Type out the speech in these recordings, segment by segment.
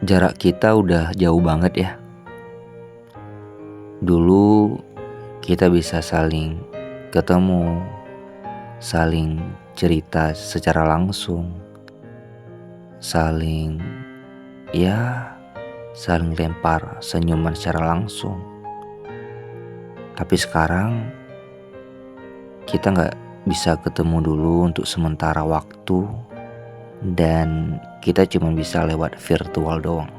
Jarak kita udah jauh banget ya. Dulu kita bisa saling ketemu, saling cerita secara langsung, saling ya saling lempar senyuman secara langsung. Tapi sekarang kita nggak bisa ketemu dulu untuk sementara waktu, dan kita cuma bisa lewat virtual doang.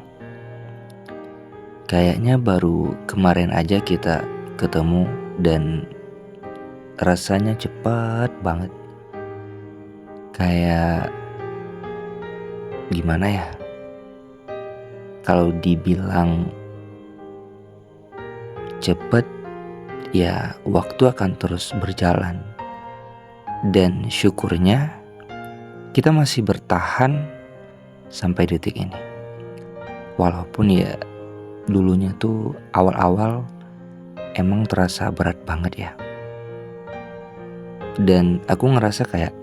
Kayaknya baru kemarin aja kita ketemu dan rasanya cepat banget. Kayak gimana ya? Kalau dibilang cepet, ya waktu akan terus berjalan. Dan syukurnya kita masih bertahan sampai detik ini. Walaupun ya dulunya tuh awal-awal emang terasa berat banget ya. Dan aku ngerasa kayak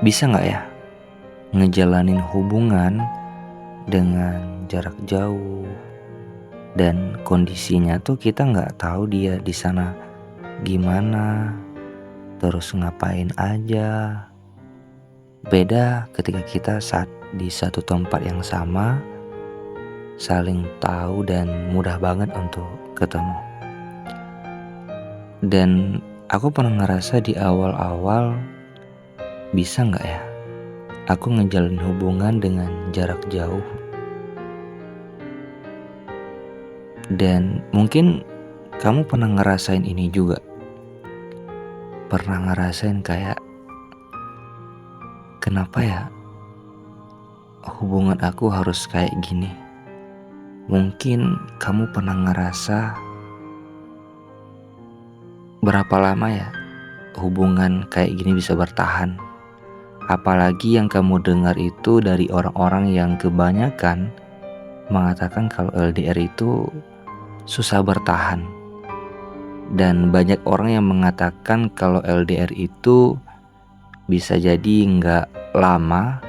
bisa gak ya ngejalanin hubungan dengan jarak jauh, dan kondisinya tuh kita gak tahu dia di sana gimana, terus ngapain aja. Beda ketika kita saat di satu tempat yang sama, saling tahu dan mudah banget untuk ketemu. Dan aku pernah ngerasa di awal-awal, bisa gak ya aku ngejalin hubungan dengan jarak jauh. Dan mungkin kamu pernah ngerasain ini juga. Pernah ngerasain kayak, kenapa ya hubungan aku harus kayak gini. Mungkin kamu pernah ngerasa, berapa lama ya hubungan kayak gini bisa bertahan. Apalagi yang kamu dengar itu dari orang-orang yang kebanyakan mengatakan kalau LDR itu susah bertahan. Dan banyak orang yang mengatakan kalau LDR itu bisa jadi nggak lama.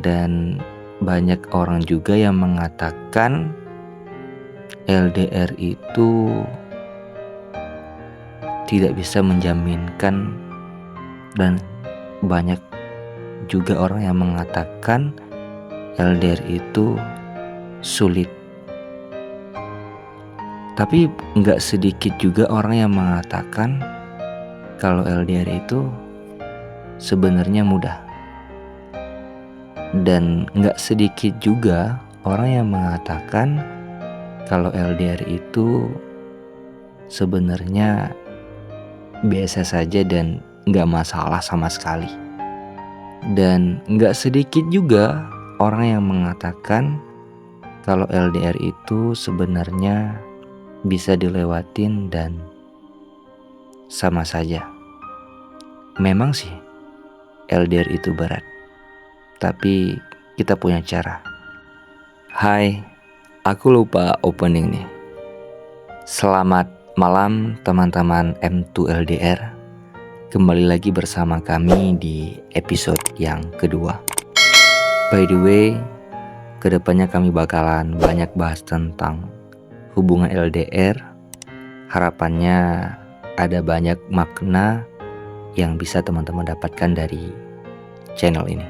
Dan banyak orang juga yang mengatakan LDR itu tidak bisa menjaminkan, dan banyak juga orang yang mengatakan LDR itu sulit. Tapi gak sedikit juga orang yang mengatakan kalau LDR itu sebenarnya mudah. Dan gak sedikit juga orang yang mengatakan kalau LDR itu sebenarnya biasa saja dan gak masalah sama sekali. Dan gak sedikit juga orang yang mengatakan kalau LDR itu sebenarnya bisa dilewatin dan sama saja. Memang sih LDR itu berat, tapi kita punya cara. Hai, aku lupa opening nih. Selamat malam teman-teman M2LDR. Kembali lagi bersama kami di episode yang kedua. By the way, kedepannya kami bakalan banyak bahas tentang hubungan LDR. Harapannya ada banyak makna yang bisa teman-teman dapatkan dari channel ini.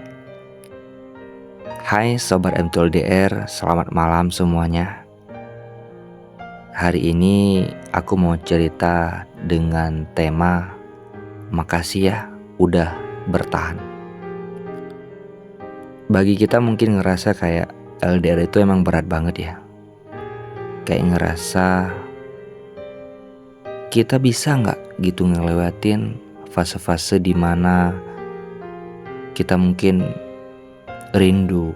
Hai Sobat M2LDR, selamat malam semuanya. Hari ini aku mau cerita dengan tema makasih ya udah bertahan. Bagi kita mungkin ngerasa kayak LDR itu emang berat banget ya. Kayak ngerasa kita bisa gak gitu ngelewatin fase-fase dimana kita mungkin rindu,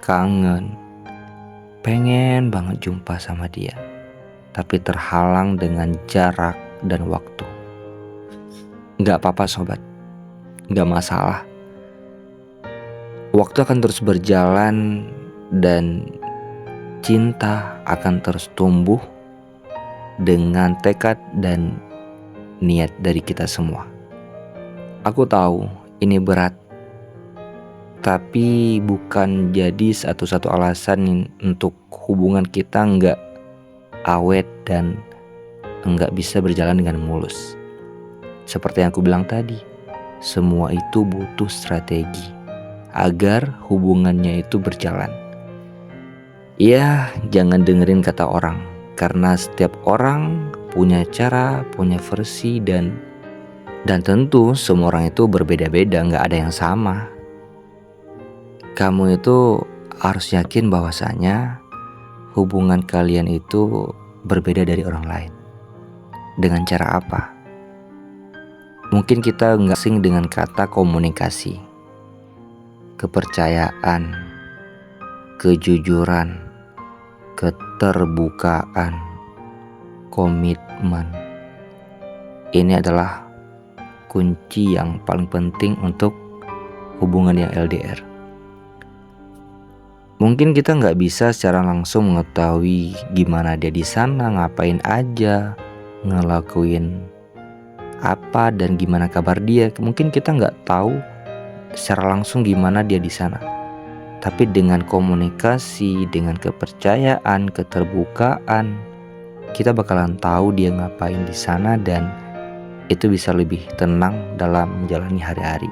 kangen, pengen banget jumpa sama dia, tapi terhalang dengan jarak dan waktu. Gak apa-apa sobat, gak masalah. Waktu akan terus berjalan dan cinta akan terus tumbuh dengan tekad dan niat dari kita semua. Aku tahu ini berat, tapi bukan jadi satu-satu alasan untuk hubungan kita nggak awet dan nggak bisa berjalan dengan mulus. Seperti yang aku bilang tadi, semua itu butuh strategi agar hubungannya itu berjalan. Ya, jangan dengerin kata orang, karena setiap orang punya cara, punya versi, dan tentu semua orang itu berbeda-beda, nggak ada yang sama. Kamu itu harus yakin bahwasanya hubungan kalian itu berbeda dari orang lain. Dengan cara apa? Mungkin kita nggak asing dengan kata komunikasi, kepercayaan, kejujuran, keterbukaan, komitmen. Ini adalah kunci yang paling penting untuk hubungan yang LDR. Mungkin kita nggak bisa secara langsung mengetahui gimana dia di sana, ngapain aja, ngelakuin apa dan gimana kabar dia. Mungkin kita nggak tahu secara langsung gimana dia di sana. Tapi dengan komunikasi, dengan kepercayaan, keterbukaan, kita bakalan tahu dia ngapain di sana dan itu bisa lebih tenang dalam menjalani hari-hari.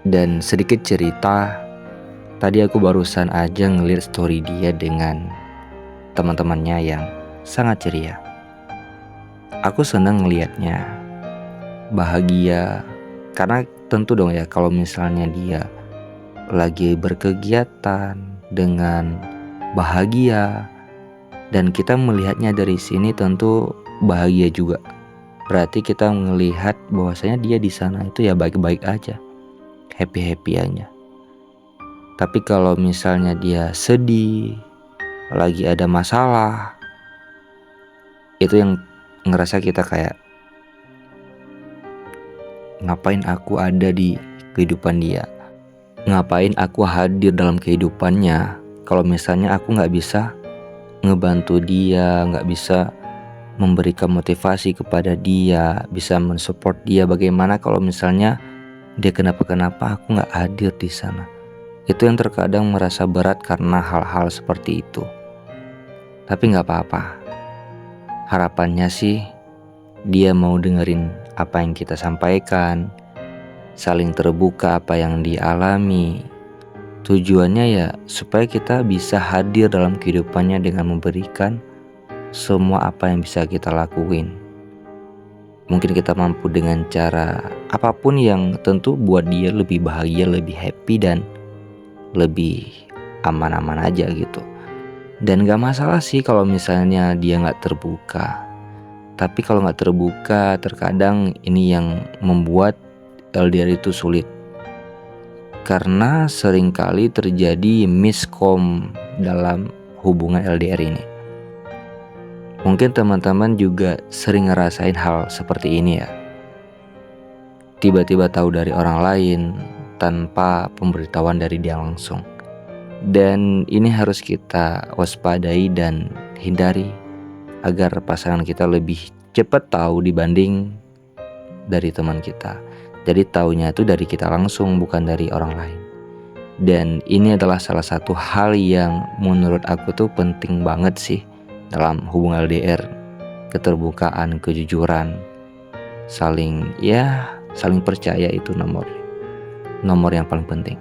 Dan sedikit cerita, tadi aku barusan aja ngeliat story dia dengan teman-temannya yang sangat ceria. Aku senang ngelihatnya bahagia, karena tentu dong ya kalau misalnya dia lagi berkegiatan dengan bahagia dan kita melihatnya dari sini tentu bahagia juga. Berarti kita melihat bahwasanya dia di sana itu ya baik-baik aja, happy-happy aja. Tapi kalau misalnya dia sedih, lagi ada masalah, itu yang ngerasa kita kayak, ngapain aku ada di kehidupan dia, ngapain aku hadir dalam kehidupannya kalau misalnya aku gak bisa ngebantu dia, gak bisa memberikan motivasi kepada dia, bisa mensupport dia. Bagaimana kalau misalnya dia kenapa-kenapa aku gak hadir di sana. Itu yang terkadang merasa berat karena hal-hal seperti itu. Tapi gak apa-apa. Harapannya sih dia mau dengerin apa yang kita sampaikan, saling terbuka apa yang dialami. Tujuannya ya supaya kita bisa hadir dalam kehidupannya dengan memberikan semua apa yang bisa kita lakuin. Mungkin kita mampu dengan cara apapun yang tentu buat dia lebih bahagia, lebih happy dan lebih aman-aman aja gitu. Dan gak masalah sih kalau misalnya dia gak terbuka. Tapi kalau gak terbuka, terkadang ini yang membuat LDR itu sulit. Karena seringkali terjadi miskom dalam hubungan LDR ini. Mungkin teman-teman juga sering ngerasain hal seperti ini ya. Tiba-tiba tahu dari orang lain tanpa pemberitahuan dari dia langsung. Dan ini harus kita waspadai dan hindari agar pasangan kita lebih cepat tahu dibanding dari teman kita. Jadi taunya itu dari kita langsung, bukan dari orang lain. Dan ini adalah salah satu hal yang menurut aku tuh penting banget sih dalam hubungan LDR. Keterbukaan, kejujuran, saling percaya itu nomor yang paling penting.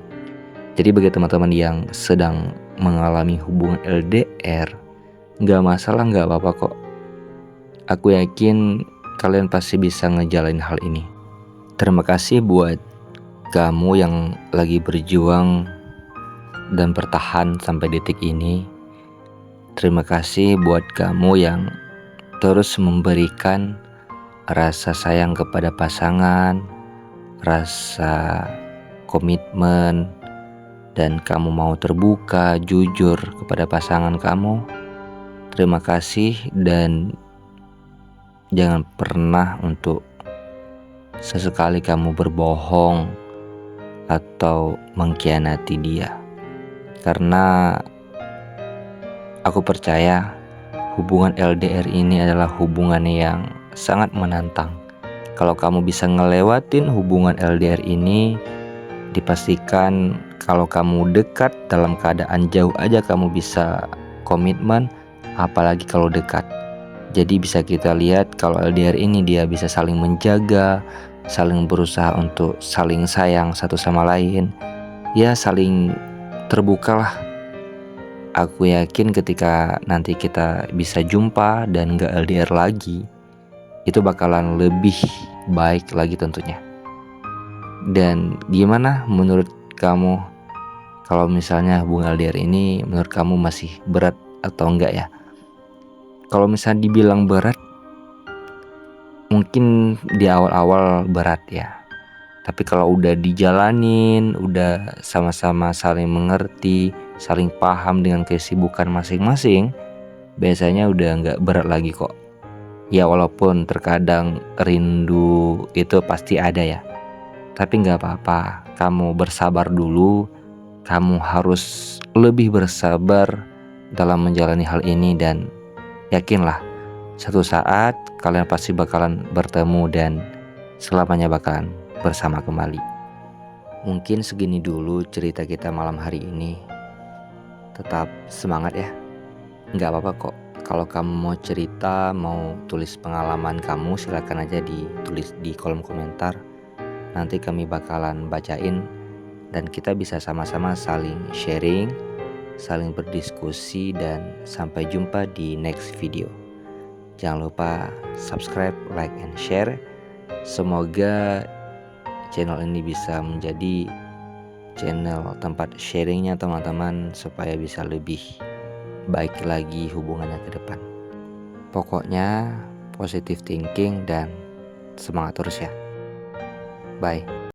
Jadi bagi teman-teman yang sedang mengalami hubungan LDR, gak masalah, gak apa-apa kok. Aku yakin kalian pasti bisa ngejalanin hal ini. Terima kasih buat kamu yang lagi berjuang dan bertahan sampai detik ini. Terima kasih buat kamu yang terus memberikan rasa sayang kepada pasangan, rasa komitmen, dan kamu mau terbuka, jujur kepada pasangan kamu. Terima kasih dan jangan pernah untuk sesekali kamu berbohong atau mengkhianati dia. Karena aku percaya hubungan LDR ini adalah hubungan yang sangat menantang. Kalau kamu bisa ngelewatin hubungan LDR ini, dipastikan kalau kamu dekat dalam keadaan jauh aja kamu bisa komitmen, apalagi kalau dekat. Jadi bisa kita lihat kalau LDR ini dia bisa saling menjaga, saling berusaha untuk saling sayang satu sama lain, ya saling terbuka lah. Aku yakin ketika nanti kita bisa jumpa dan gak LDR lagi, itu bakalan lebih baik lagi tentunya. Dan gimana menurut kamu kalau misalnya hubungan LDR ini menurut kamu masih berat atau enggak ya? Kalau misalnya dibilang berat, mungkin di awal-awal berat ya. Tapi kalau udah dijalanin, udah sama-sama saling mengerti, saling paham dengan kesibukan masing-masing, biasanya udah nggak berat lagi kok. Ya walaupun terkadang rindu itu pasti ada ya. Tapi nggak apa-apa, kamu bersabar dulu. Kamu harus lebih bersabar dalam menjalani hal ini dan yakinlah suatu saat kalian pasti bakalan bertemu dan selamanya bakalan bersama kembali. Mungkin segini dulu cerita kita malam hari ini. Tetap semangat ya. Nggak apa-apa kok. Kalau kamu mau cerita, mau tulis pengalaman kamu, silakan aja ditulis di kolom komentar. Nanti kami bakalan bacain dan kita bisa sama-sama saling sharing, saling berdiskusi, dan sampai jumpa di next video. Jangan lupa subscribe, like, and share. Semoga channel ini bisa menjadi channel tempat sharingnya teman-teman supaya bisa lebih baik lagi hubungannya ke depan. Pokoknya positive thinking dan semangat terus ya. Bye.